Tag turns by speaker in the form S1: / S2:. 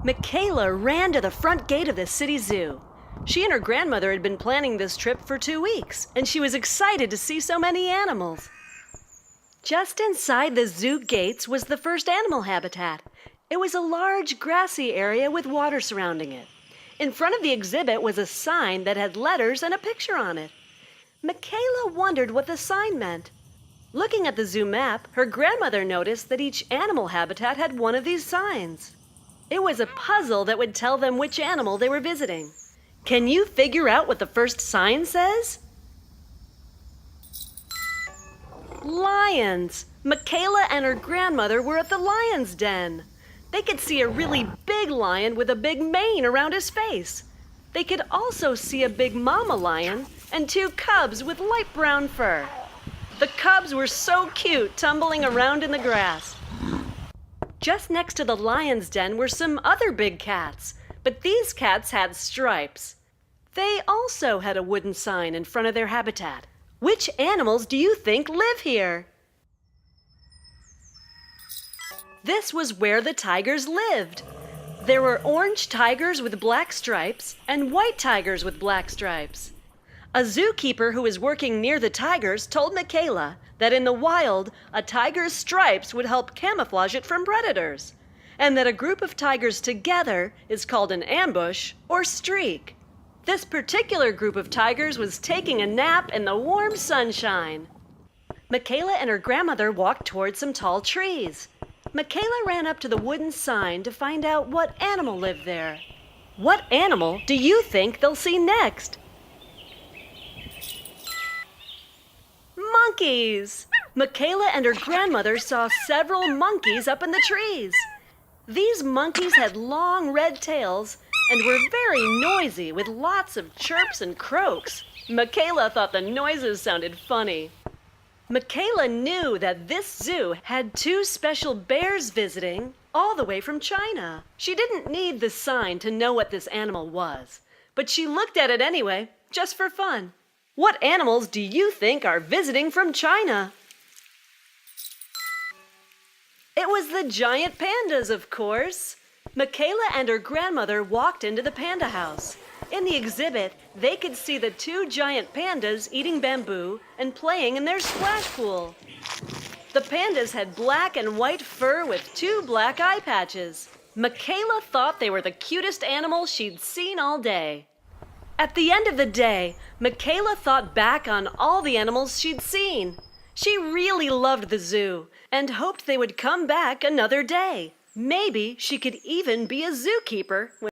S1: Michaela ran to the front gate of the city zoo. She and her grandmother had been planning this trip for 2 weeks, and she was excited to see so many animals. Just inside the zoo gates was the first animal habitat. It was a large grassy area with water surrounding it. In front of the exhibit was a sign that had letters and a picture on it. Michaela wondered what the sign meant. Looking at the zoo map, her grandmother noticed that each animal habitat had one of these signs. It was a puzzle that would tell them which animal they were visiting. Can you figure out what the first sign says? Lions! Michaela and her grandmother were at the lion's den. They could see a really big lion with a big mane around his face. They could also see a big mama lion and 2 cubs with light brown fur. The cubs were so cute, tumbling around in the grass. Just next to the lion's den were some other big cats, but these cats had stripes. They also had a wooden sign in front of their habitat. Which animals do you think live here? This was where the tigers lived. There were orange tigers with black stripes and white tigers with black stripes. A zookeeper who was working near the tigers told Michaela that in the wild, a tiger's stripes would help camouflage it from predators, and that a group of tigers together is called an ambush or streak. This particular group of tigers was taking a nap in the warm sunshine. Michaela and her grandmother walked toward some tall trees. Michaela ran up to the wooden sign to find out what animal lived there. What animal do you think they'll see next? Monkeys! Michaela and her grandmother saw several monkeys up in the trees. These monkeys had long red tails and were very noisy with lots of chirps and croaks. Michaela thought the noises sounded funny. Michaela knew that this zoo had 2 special bears visiting all the way from China. She didn't need the sign to know what this animal was, but she looked at it anyway, just for fun. What animals do you think are visiting from China? It was the giant pandas, of course. Michaela and her grandmother walked into the panda house. In the exhibit, they could see the 2 giant pandas eating bamboo and playing in their splash pool. The pandas had black and white fur with 2 black eye patches. Michaela thought they were the cutest animals she'd seen all day. At the end of the day, Michaela thought back on all the animals she'd seen. She really loved the zoo and hoped they would come back another day. Maybe she could even be a zookeeper